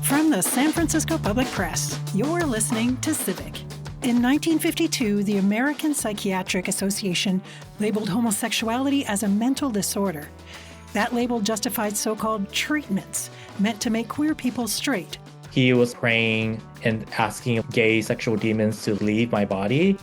From the San Francisco Public Press, you're listening to Civic. In 1952, the American Psychiatric Association labeled homosexuality as a mental disorder. That label justified so-called treatments meant to make queer people straight. He was praying and asking gay sexual demons to leave my body.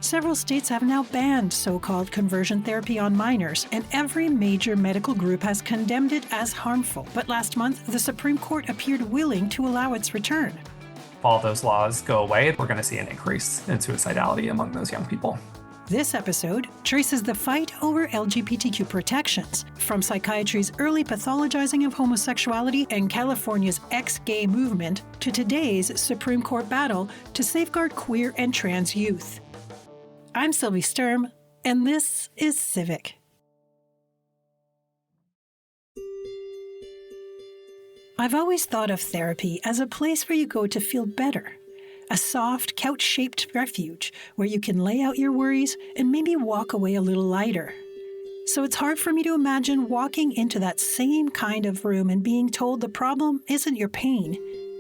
Several states have now banned so-called conversion therapy on minors, and every major medical group has condemned it as harmful. But last month, the Supreme Court appeared willing to allow its return. If all those laws go away, we're going to see an increase in suicidality among those young people. This episode traces the fight over LGBTQ protections, from psychiatry's early pathologizing of homosexuality and California's ex-gay movement to today's Supreme Court battle to safeguard queer and trans youth. I'm Sylvie Sturm, and this is Civic. I've always thought of therapy as a place where you go to feel better. A soft, couch-shaped refuge where you can lay out your worries and maybe walk away a little lighter. So it's hard for me to imagine walking into that same kind of room and being told the problem isn't your pain,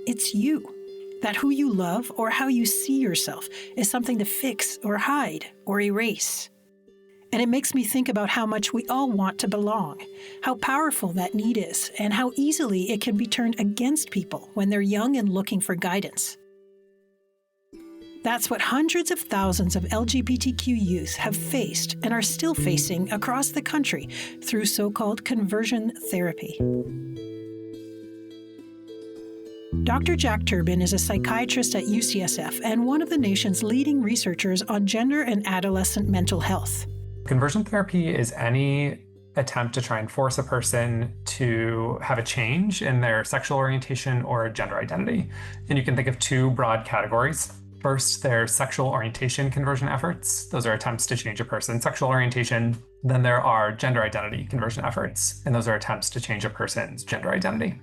it's you. That who you love or how you see yourself is something to fix or hide or erase. And it makes me think about how much we all want to belong, how powerful that need is, and how easily it can be turned against people when they're young and looking for guidance. That's what hundreds of thousands of LGBTQ youth have faced and are still facing across the country through so-called conversion therapy. Dr. Jack Turbin is a psychiatrist at UCSF and one of the nation's leading researchers on gender and adolescent mental health. Conversion therapy is any attempt to try and force a person to have a change in their sexual orientation or gender identity. And you can think of two broad categories. First, there's sexual orientation conversion efforts. Those are attempts to change a person's sexual orientation. Then there are gender identity conversion efforts, and those are attempts to change a person's gender identity.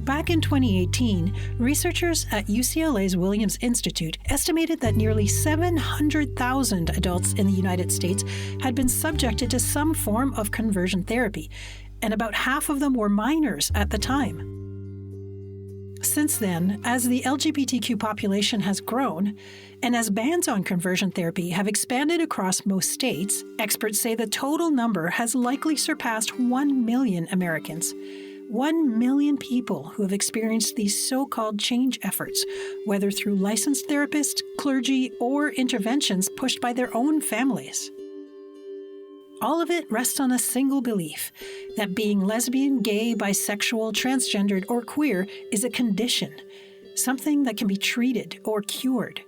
Back in 2018, researchers at UCLA's Williams Institute estimated that nearly 700,000 adults in the United States had been subjected to some form of conversion therapy, and about half of them were minors at the time. Since then, as the LGBTQ population has grown, and as bans on conversion therapy have expanded across most states, experts say the total number has likely surpassed 1 million Americans. 1 million people who have experienced these so-called change efforts, whether through licensed therapists, clergy, or interventions pushed by their own families. All of it rests on a single belief, that being lesbian, gay, bisexual, transgendered, or queer is a condition, something that can be treated or cured.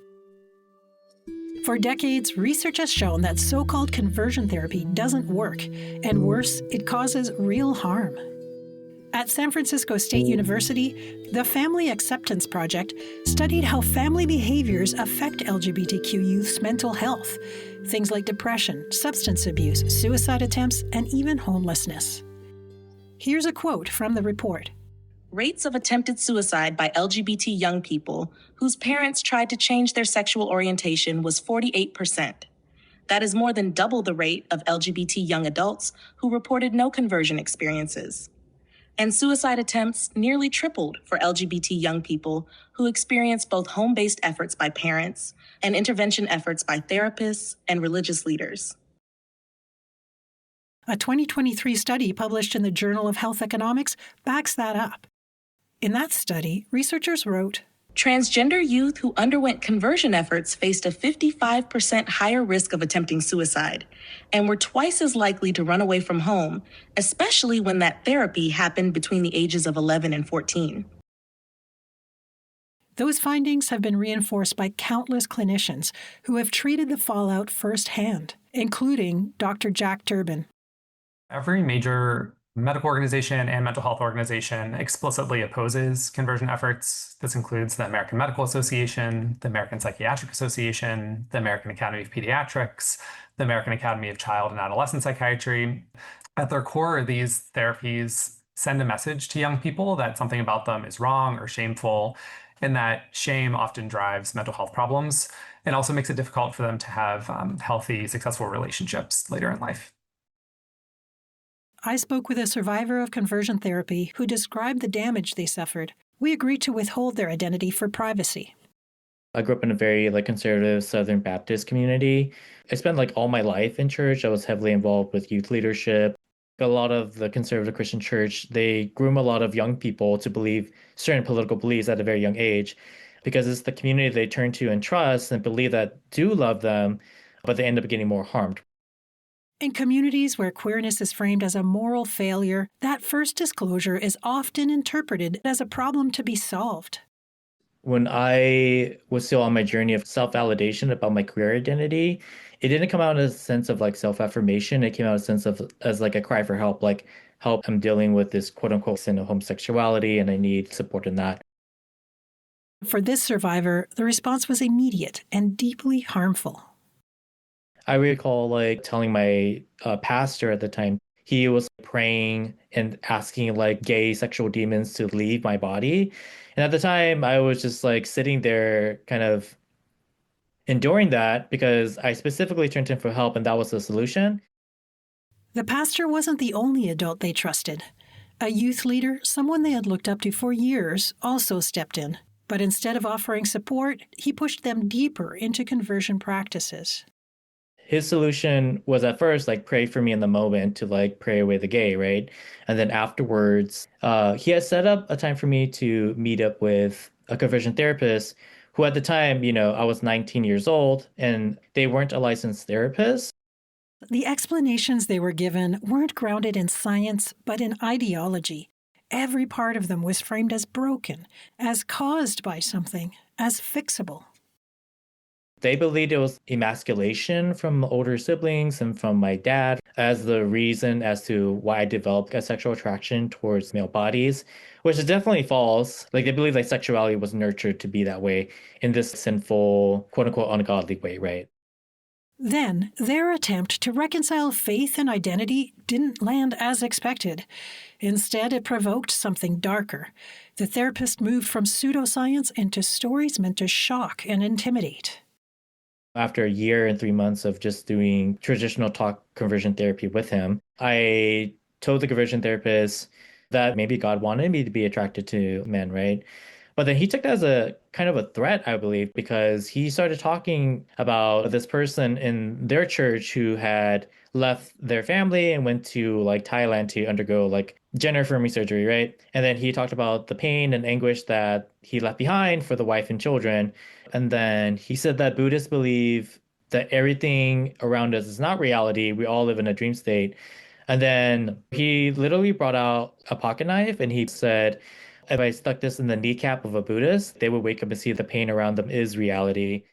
For decades, research has shown that so-called conversion therapy doesn't work, and worse, it causes real harm. At San Francisco State University, the Family Acceptance Project studied how family behaviors affect LGBTQ youth's mental health, things like depression, substance abuse, suicide attempts, and even homelessness. Here's a quote from the report. Rates of attempted suicide by LGBT young people whose parents tried to change their sexual orientation was 48%. That is more than double the rate of LGBT young adults who reported no conversion experiences. And suicide attempts nearly tripled for LGBT young people who experienced both home-based efforts by parents and intervention efforts by therapists and religious leaders. A 2023 study published in the Journal of Health Economics backs that up. In that study, researchers wrote, Transgender youth who underwent conversion efforts faced a 55% higher risk of attempting suicide and were twice as likely to run away from home, especially when that therapy happened between the ages of 11 and 14. Those findings have been reinforced by countless clinicians who have treated the fallout firsthand, including Dr. Jack Turbin. Every major medical organization and mental health organization explicitly opposes conversion efforts. This includes the American Medical Association, the American Psychiatric Association, the American Academy of Pediatrics, the American Academy of Child and Adolescent Psychiatry. At their core, these therapies send a message to young people that something about them is wrong or shameful, and that shame often drives mental health problems and also makes it difficult for them to have healthy, successful relationships later in life. I spoke with a survivor of conversion therapy who described the damage they suffered We agreed to withhold their identity for privacy. I grew up in a very conservative Southern Baptist community. I spent all my life in church. I was heavily involved with youth leadership. A lot of the conservative Christian church, they groom a lot of young people to believe certain political beliefs at a very young age because it's the community they turn to and trust and believe that do love them, but they end up getting more harmed. In communities where queerness is framed as a moral failure, that first disclosure is often interpreted as a problem to be solved. When I was still on my journey of self-validation about my queer identity, it didn't come out as a sense of self-affirmation. It came out as a sense of as a cry for help, help, I'm dealing with this quote unquote sin of homosexuality and I need support in that. For this survivor, the response was immediate and deeply harmful. I recall telling my pastor at the time, he was praying and asking gay sexual demons to leave my body. And at the time, I was just sitting there kind of enduring that because I specifically turned to him for help and that was the solution. The pastor wasn't the only adult they trusted. A youth leader, someone they had looked up to for years, also stepped in. But instead of offering support, he pushed them deeper into conversion practices. His solution was at first pray for me in the moment to pray away the gay, right? And then afterwards, he had set up a time for me to meet up with a conversion therapist who at the time, I was 19 years old and they weren't a licensed therapist. The explanations they were given weren't grounded in science, but in ideology. Every part of them was framed as broken, as caused by something, as fixable. They believed it was emasculation from older siblings and from my dad as the reason as to why I developed a sexual attraction towards male bodies, which is definitely false. They believe sexuality was nurtured to be that way in this sinful, quote unquote, ungodly way, right? Then, their attempt to reconcile faith and identity didn't land as expected. Instead, it provoked something darker. The therapist moved from pseudoscience into stories meant to shock and intimidate. After a year and 3 months of just doing traditional talk conversion therapy with him, I told the conversion therapist that maybe God wanted me to be attracted to men, right? But then he took that as a kind of a threat, I believe, because he started talking about this person in their church who had left their family and went to Thailand to undergo gender affirming surgery, right? And then he talked about the pain and anguish that he left behind for the wife and children. And then he said that Buddhists believe that everything around us is not reality. We all live in a dream state. And then he literally brought out a pocket knife and he said, if I stuck this in the kneecap of a Buddhist, they would wake up and see the pain around them is reality.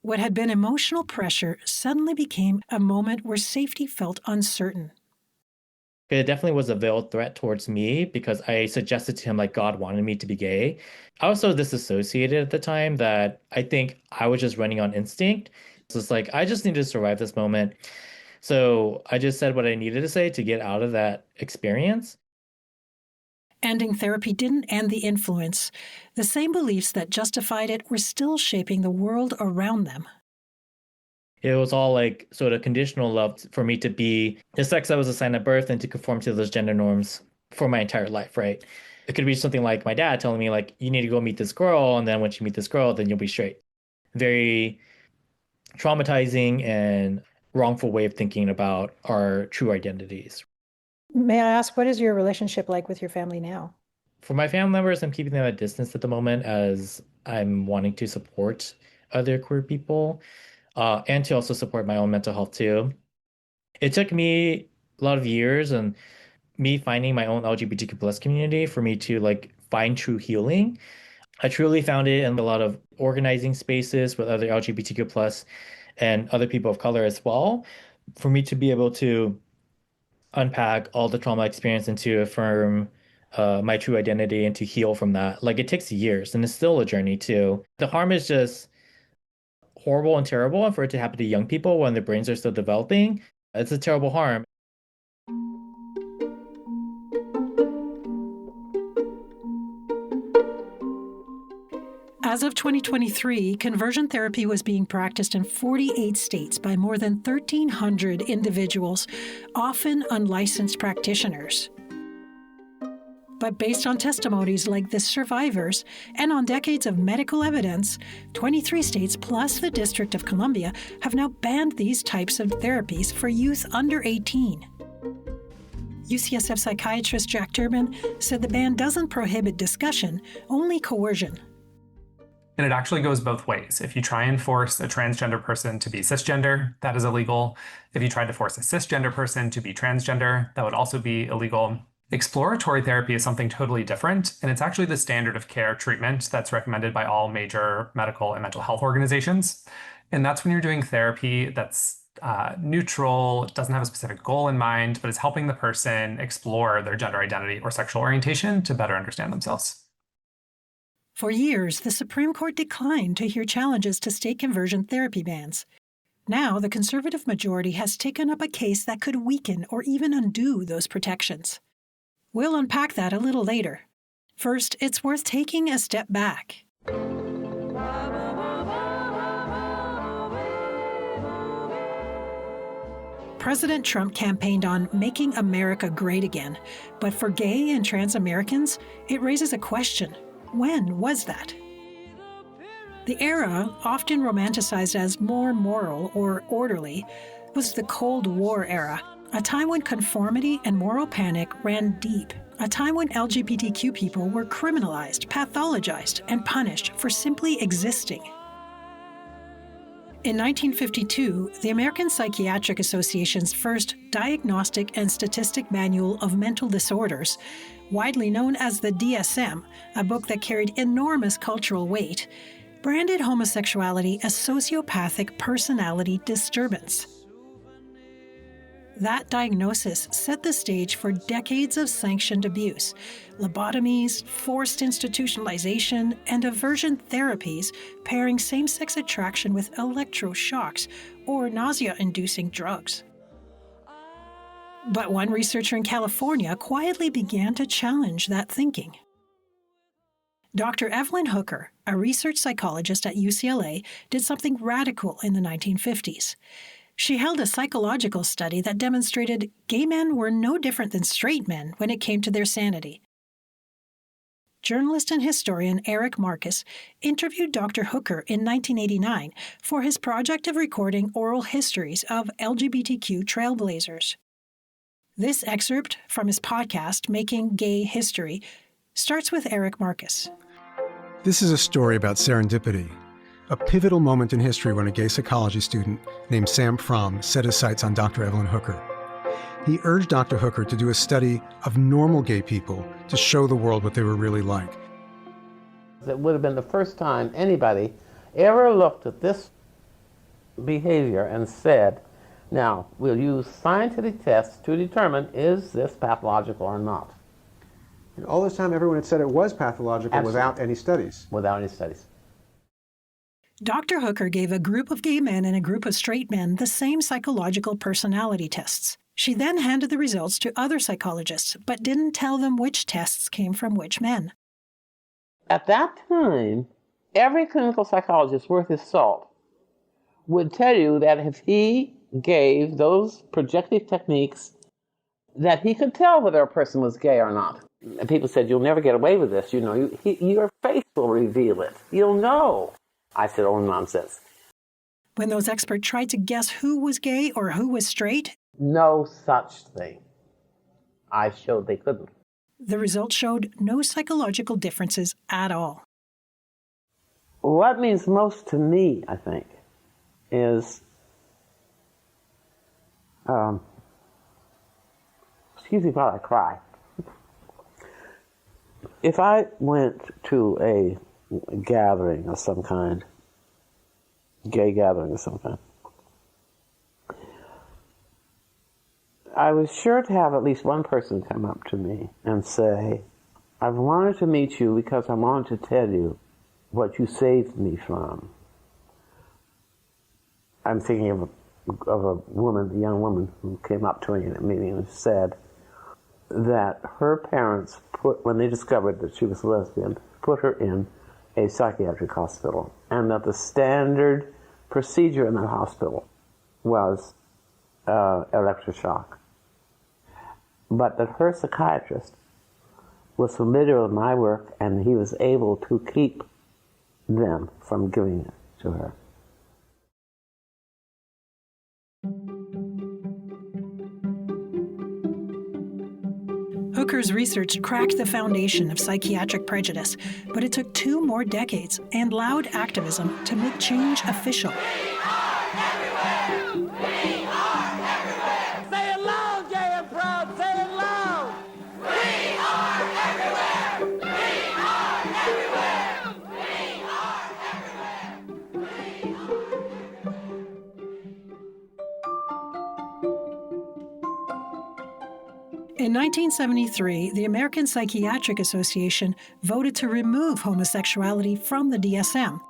What had been emotional pressure suddenly became a moment where safety felt uncertain. It definitely was a veiled threat towards me because I suggested to him God wanted me to be gay. I was so disassociated at the time that I think I was just running on instinct. So it's I just need to survive this moment. So I just said what I needed to say to get out of that experience. Ending therapy didn't end the influence. The same beliefs that justified it were still shaping the world around them. It was all sort of conditional love for me to be the sex I was assigned at birth and to conform to those gender norms for my entire life, right? It could be something like my dad telling me you need to go meet this girl, and then once you meet this girl, then you'll be straight. Very traumatizing and wrongful way of thinking about our true identities. May I ask, what is your relationship like with your family now? For my family members, I'm keeping them at distance at the moment as I'm wanting to support other queer people and to also support my own mental health too. It took me a lot of years and me finding my own LGBTQ plus community for me to find true healing. I truly found it in a lot of organizing spaces with other LGBTQ plus and other people of color as well, for me to be able to unpack all the trauma experience and to affirm my true identity and to heal from that. It takes years and it's still a journey too. The harm is just horrible and terrible, and for it to happen to young people when their brains are still developing, it's a terrible harm. As of 2023, conversion therapy was being practiced in 48 states by more than 1,300 individuals, often unlicensed practitioners. But based on testimonies like the survivors and on decades of medical evidence, 23 states plus the District of Columbia have now banned these types of therapies for youth under 18. UCSF psychiatrist Jack Durbin said the ban doesn't prohibit discussion, only coercion. And it actually goes both ways. If you try and force a transgender person to be cisgender, that is illegal. If you tried to force a cisgender person to be transgender, that would also be illegal. Exploratory therapy is something totally different, and it's actually the standard of care treatment that's recommended by all major medical and mental health organizations. And that's when you're doing therapy that's neutral, doesn't have a specific goal in mind, but is helping the person explore their gender identity or sexual orientation to better understand themselves. For years, the Supreme Court declined to hear challenges to state conversion therapy bans. Now, the conservative majority has taken up a case that could weaken or even undo those protections. We'll unpack that a little later. First, it's worth taking a step back. President Trump campaigned on making America great again, but for gay and trans Americans, it raises a question. When was that? The era, often romanticized as more moral or orderly, was the Cold War era, a time when conformity and moral panic ran deep, a time when LGBTQ people were criminalized, pathologized, and punished for simply existing. In 1952, the American Psychiatric Association's first Diagnostic and Statistic Manual of Mental Disorders, widely known as the DSM, a book that carried enormous cultural weight, branded homosexuality a sociopathic personality disturbance. That diagnosis set the stage for decades of sanctioned abuse, lobotomies, forced institutionalization, and aversion therapies pairing same-sex attraction with electroshocks or nausea-inducing drugs. But one researcher in California quietly began to challenge that thinking. Dr. Evelyn Hooker, a research psychologist at UCLA, did something radical in the 1950s. She held a psychological study that demonstrated gay men were no different than straight men when it came to their sanity. Journalist and historian Eric Marcus interviewed Dr. Hooker in 1989 for his project of recording oral histories of LGBTQ trailblazers. This excerpt from his podcast, Making Gay History, starts with Eric Marcus. This is a story about serendipity, a pivotal moment in history when a gay psychology student named Sam Fromm set his sights on Dr. Evelyn Hooker. He urged Dr. Hooker to do a study of normal gay people to show the world what they were really like. It would have been the first time anybody ever looked at this behavior and said, now, we'll use scientific tests to determine is this pathological or not. And all this time, everyone had said it was pathological. Absolutely. Without any studies. Without any studies. Dr. Hooker gave a group of gay men and a group of straight men the same psychological personality tests. She then handed the results to other psychologists, but didn't tell them which tests came from which men. At that time, every clinical psychologist worth his salt would tell you that if he gave those projective techniques, that he could tell whether a person was gay or not. And people said, you'll never get away with this. You know, your face will reveal it. You'll know. I said, oh, nonsense. When those experts tried to guess who was gay or who was straight, no such thing. I showed they couldn't. The results showed no psychological differences at all. What means most to me, I think, is, excuse me while I cry. If I went to a gathering of some kind, gay gathering of some kind, I was sure to have at least one person come up to me and say, I've wanted to meet you because I wanted to tell you what you saved me from. I'm thinking of a woman, a young woman who came up to me in a meeting and said that her parents when they discovered that she was a lesbian, put her in a psychiatric hospital, and that the standard procedure in that hospital was electroshock. But that her psychiatrist was familiar with my work, and he was able to keep them from giving it to her. Hooker's research cracked the foundation of psychiatric prejudice, but it took 2 more decades and loud activism to make change official. We are everywhere! We are everywhere! Say it loud, gay and proud! Say it loud! We are everywhere! We are everywhere! We are everywhere! We are In 1973, the American Psychiatric Association voted to remove homosexuality from the DSM.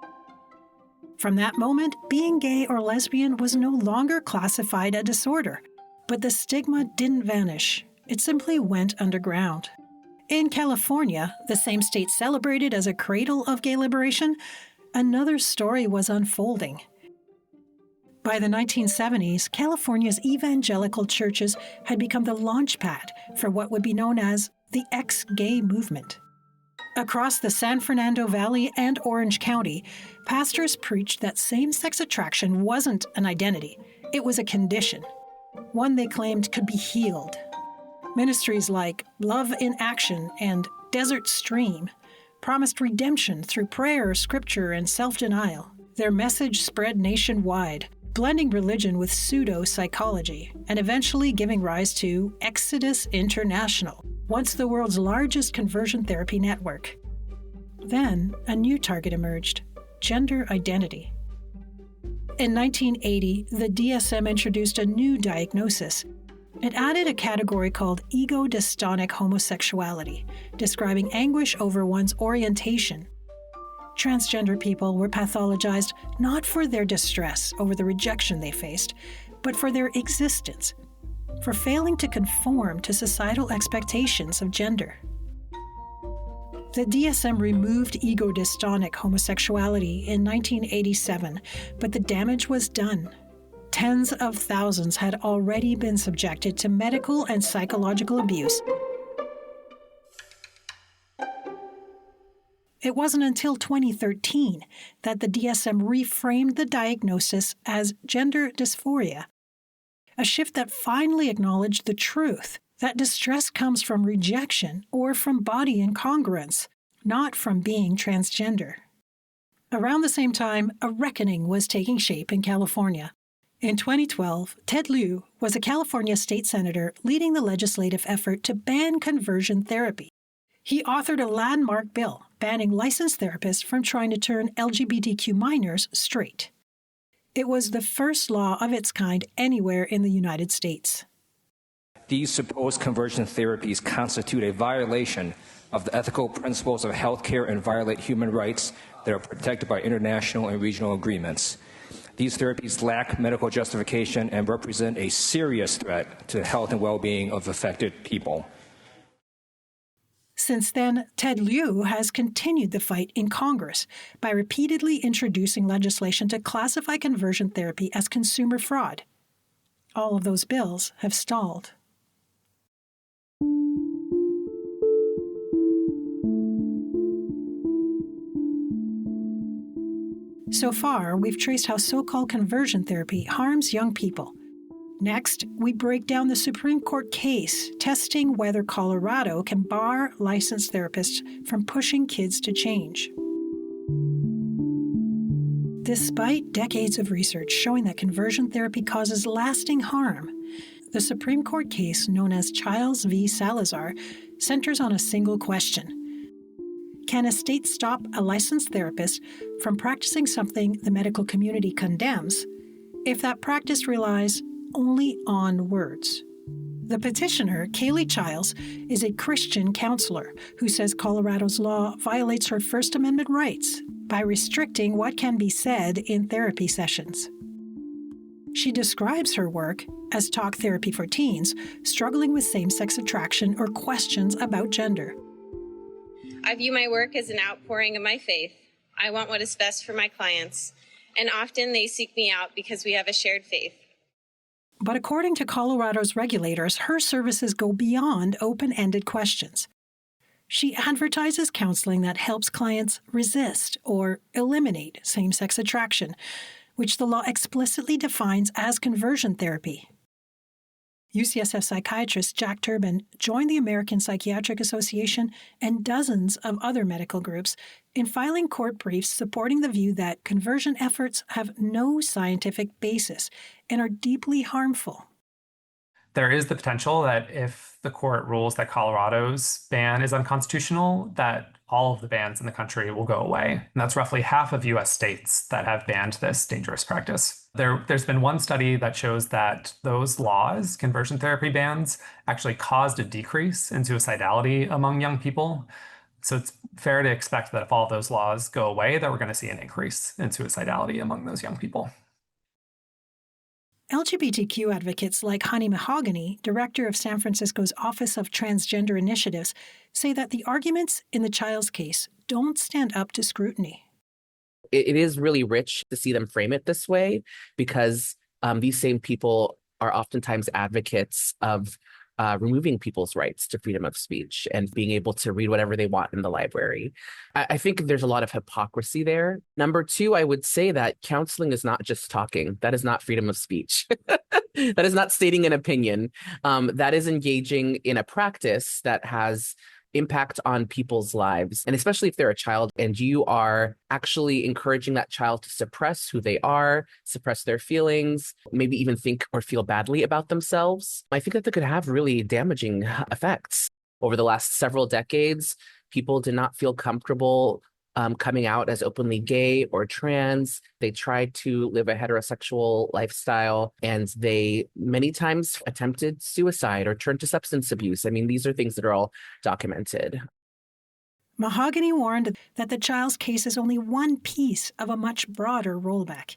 From that moment, being gay or lesbian was no longer classified a disorder, but the stigma didn't vanish. It simply went underground. In California, the same state celebrated as a cradle of gay liberation, another story was unfolding. By the 1970s, California's evangelical churches had become the launchpad for what would be known as the ex-gay movement. Across the San Fernando Valley and Orange County, pastors preached that same-sex attraction wasn't an identity, it was a condition, one they claimed could be healed. Ministries like Love in Action and Desert Stream promised redemption through prayer, scripture, and self-denial. Their message spread nationwide, blending religion with pseudo-psychology, and eventually giving rise to Exodus International, once the world's largest conversion therapy network. Then, a new target emerged: gender identity. In 1980, the DSM introduced a new diagnosis. It added a category called ego-dystonic homosexuality, describing anguish over one's orientation. Transgender people were pathologized not for their distress over the rejection they faced, but for their existence, for failing to conform to societal expectations of gender. The DSM removed ego-dystonic homosexuality in 1987, but the damage was done. Tens of thousands had already been subjected to medical and psychological abuse. It wasn't until 2013 that the DSM reframed the diagnosis as gender dysphoria, a shift that finally acknowledged the truth that distress comes from rejection or from body incongruence, not from being transgender. Around the same time, a reckoning was taking shape in California. In 2012, Ted Lieu was a California state senator leading the legislative effort to ban conversion therapy. He authored a landmark bill banning licensed therapists from trying to turn LGBTQ minors straight. It was the first law of its kind anywhere in the United States. These supposed conversion therapies constitute a violation of the ethical principles of healthcare and violate human rights that are protected by international and regional agreements. These therapies lack medical justification and represent a serious threat to the health and well-being of affected people. Since then, Ted Lieu has continued the fight in Congress by repeatedly introducing legislation to classify conversion therapy as consumer fraud. All of those bills have stalled. So far, we've traced how so-called conversion therapy harms young people. Next, we break down the Supreme Court case testing whether Colorado can bar licensed therapists from pushing kids to change. Despite decades of research showing that conversion therapy causes lasting harm, the Supreme Court case known as Childs v. Salazar centers on a single question. Can a state stop a licensed therapist from practicing something the medical community condemns if that practice relies only on words? The petitioner, Kaylee Childs, is a Christian counselor who says Colorado's law violates her First Amendment rights by restricting what can be said in therapy sessions. She describes her work as talk therapy for teens struggling with same-sex attraction or questions about gender. I view my work as an outpouring of my faith. I want what is best for my clients, and often they seek me out because we have a shared faith. But according to Colorado's regulators, her services go beyond open-ended questions. She advertises counseling that helps clients resist or eliminate same-sex attraction, which the law explicitly defines as conversion therapy. UCSF psychiatrist Jack Turbin joined the American Psychiatric Association and dozens of other medical groups in filing court briefs supporting the view that conversion efforts have no scientific basis and are deeply harmful. There is the potential that if the court rules that Colorado's ban is unconstitutional, that all of the bans in the country will go away. And that's roughly half of US states that have banned this dangerous practice. There's been one study that shows that those laws, conversion therapy bans, actually caused a decrease in suicidality among young people. So it's fair to expect that if all of those laws go away, that we're going to see an increase in suicidality among those young people. LGBTQ advocates like Honey Mahogany, director of San Francisco's Office of Transgender Initiatives, say that the arguments in the child's case don't stand up to scrutiny. It is really rich to see them frame it this way because these same people are oftentimes advocates of removing people's rights to freedom of speech and being able to read whatever they want in the library. I think there's a lot of hypocrisy there. Number two, I would say that counseling is not just talking. That is not freedom of speech. That is not stating an opinion. That is engaging in a practice that has impact on people's lives. And especially if they're a child and you are actually encouraging that child to suppress who they are, suppress their feelings, maybe even think or feel badly about themselves. I think that could have really damaging effects. Over the last several decades, people did not feel comfortable coming out as openly gay or trans. They tried to live a heterosexual lifestyle, and they many times attempted suicide or turned to substance abuse. I mean, these are things that are all documented. Mahogany warned that the child's case is only one piece of a much broader rollback.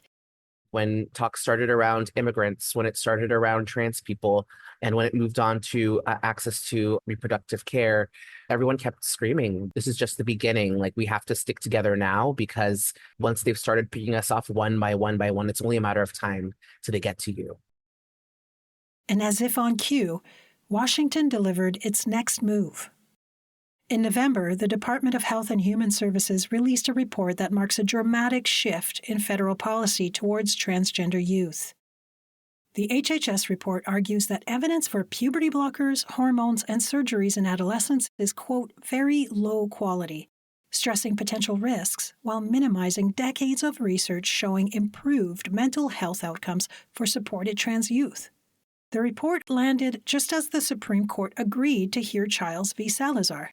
When talk started around immigrants, when it started around trans people, and when it moved on to access to reproductive care, everyone kept screaming, this is just the beginning. Like, we have to stick together now, because once they've started picking us off one by one, it's only a matter of time till they get to you. And as if on cue, Washington delivered its next move. In November, the Department of Health and Human Services released a report that marks a dramatic shift in federal policy towards transgender youth. The HHS report argues that evidence for puberty blockers, hormones, and surgeries in adolescents is, quote, very low quality, stressing potential risks while minimizing decades of research showing improved mental health outcomes for supported trans youth. The report landed just as the Supreme Court agreed to hear Childs v. Salazar.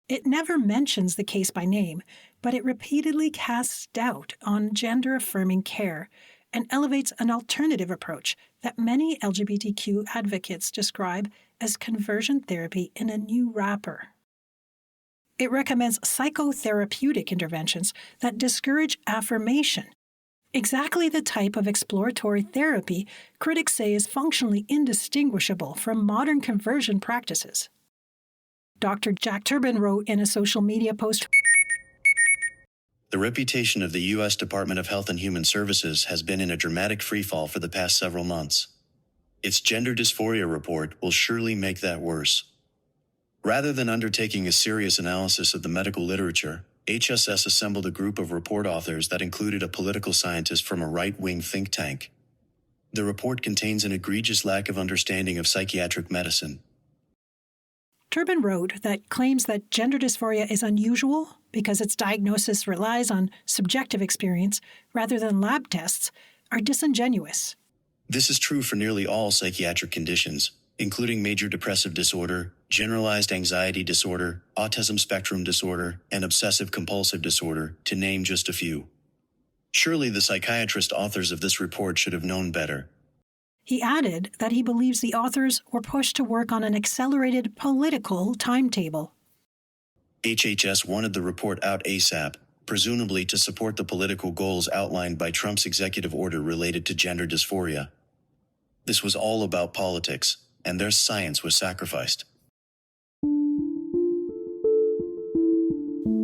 It never mentions the case by name, but it repeatedly casts doubt on gender-affirming care and elevates an alternative approach that many LGBTQ advocates describe as conversion therapy in a new wrapper. It recommends psychotherapeutic interventions that discourage affirmation, exactly the type of exploratory therapy critics say is functionally indistinguishable from modern conversion practices. Dr. Jack Turbin wrote in a social media post, "The reputation of the U.S. Department of Health and Human Services has been in a dramatic freefall for the past several months. Its gender dysphoria report will surely make that worse. Rather than undertaking a serious analysis of the medical literature, HSS assembled a group of report authors that included a political scientist from a right-wing think tank. The report contains an egregious lack of understanding of psychiatric medicine." Turbin wrote that claims that gender dysphoria is unusual because its diagnosis relies on subjective experience rather than lab tests are disingenuous. This is true for nearly all psychiatric conditions, including major depressive disorder, generalized anxiety disorder, autism spectrum disorder, and obsessive-compulsive disorder, to name just a few. Surely the psychiatrist authors of this report should have known better. He added that he believes the authors were pushed to work on an accelerated political timetable. HHS wanted the report out ASAP, presumably to support the political goals outlined by Trump's executive order related to gender dysphoria. This was all about politics, and their science was sacrificed.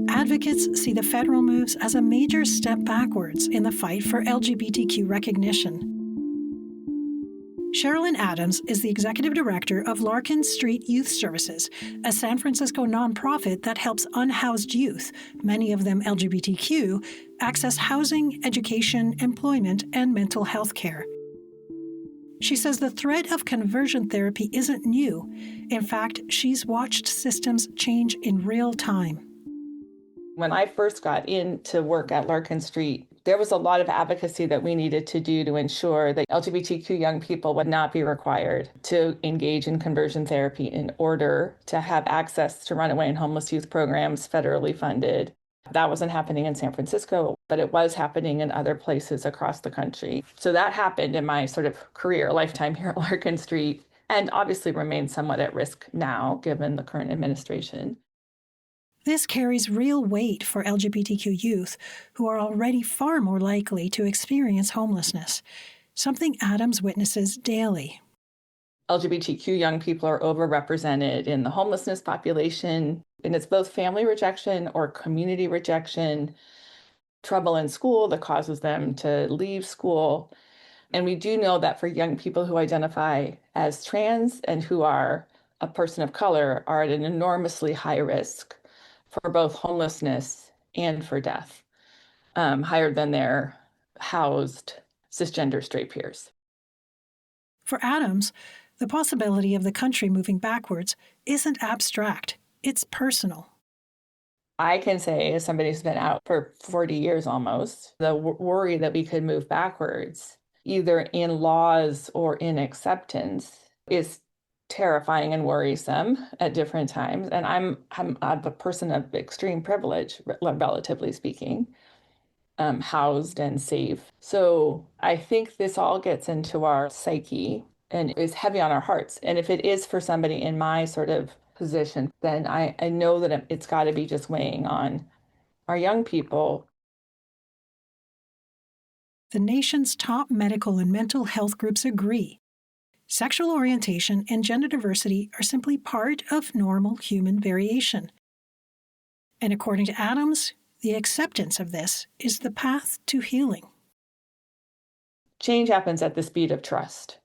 Advocates see the federal moves as a major step backwards in the fight for LGBTQ recognition. Sherilyn Adams is the executive director of Larkin Street Youth Services, a San Francisco nonprofit that helps unhoused youth, many of them LGBTQ, access housing, education, employment, and mental health care. She says the threat of conversion therapy isn't new. In fact, she's watched systems change in real time. When I first got into work at Larkin Street, there was a lot of advocacy that we needed to do to ensure that LGBTQ young people would not be required to engage in conversion therapy in order to have access to runaway and homeless youth programs federally funded. That wasn't happening in San Francisco, but it was happening in other places across the country. So that happened in my sort of career lifetime here at Larkin Street, and obviously remains somewhat at risk now, given the current administration. This carries real weight for LGBTQ youth, who are already far more likely to experience homelessness, something Adams witnesses daily. LGBTQ young people are overrepresented in the homelessness population, and it's both family rejection or community rejection, trouble in school that causes them to leave school. And we do know that for young people who identify as trans and who are a person of color are at an enormously high risk for both homelessness and for death, higher than their housed cisgender straight peers. For Adams, the possibility of the country moving backwards isn't abstract, it's personal. I can say, as somebody who's been out for 40 years almost, the worry that we could move backwards, either in laws or in acceptance, is terrifying and worrisome at different times. And I'm a person of extreme privilege, relatively speaking, housed and safe. So I think this all gets into our psyche and is heavy on our hearts. And if it is for somebody in my sort of position, then I know that it's got to be just weighing on our young people. The nation's top medical and mental health groups agree. Sexual orientation and gender diversity are simply part of normal human variation. And according to Adams, the acceptance of this is the path to healing. Change happens at the speed of trust.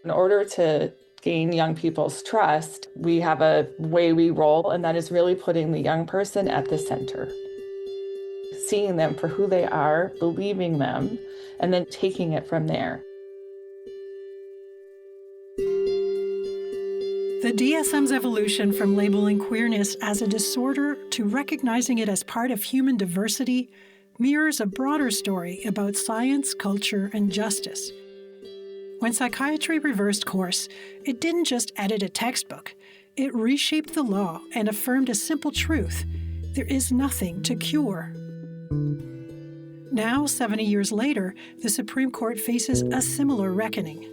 In order to gain young people's trust, we have a way we roll, and that is really putting the young person at the center. Seeing them for who they are, believing them, and then taking it from there. The DSM's evolution from labeling queerness as a disorder to recognizing it as part of human diversity mirrors a broader story about science, culture, and justice. When psychiatry reversed course, it didn't just edit a textbook. It reshaped the law and affirmed a simple truth: there is nothing to cure. Now, 70 years later, the Supreme Court faces a similar reckoning.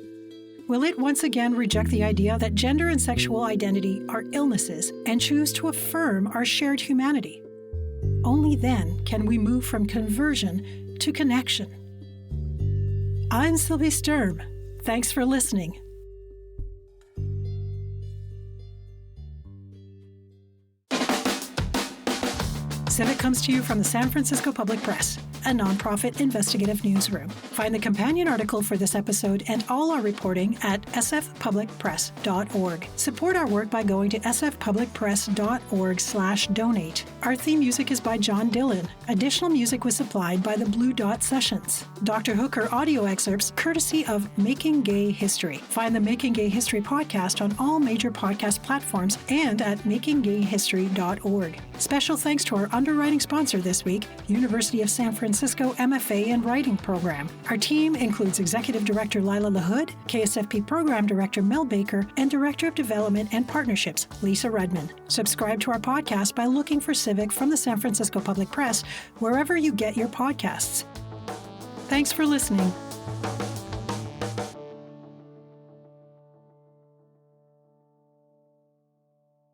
Will it once again reject the idea that gender and sexual identity are illnesses and choose to affirm our shared humanity? Only then can we move from conversion to connection. I'm Sylvie Sturm. Thanks for listening. Civic comes to you from the San Francisco Public Press, a nonprofit investigative newsroom. Find the companion article for this episode and all our reporting at sfpublicpress.org. Support our work by going to sfpublicpress.org/donate. Our theme music is by John Dillon. Additional music was supplied by the Blue Dot Sessions. Dr. Hooker audio excerpts courtesy of Making Gay History. Find the Making Gay History podcast on all major podcast platforms and at makinggayhistory.org. Special thanks to our underwriting sponsor this week, University of San Francisco MFA in Writing Program. Our team includes Executive Director Lila LaHood, KSFP Program Director Mel Baker, and Director of Development and Partnerships, Lisa Redman. Subscribe to our podcast by looking for Civic from the San Francisco Public Press, wherever you get your podcasts. Thanks for listening.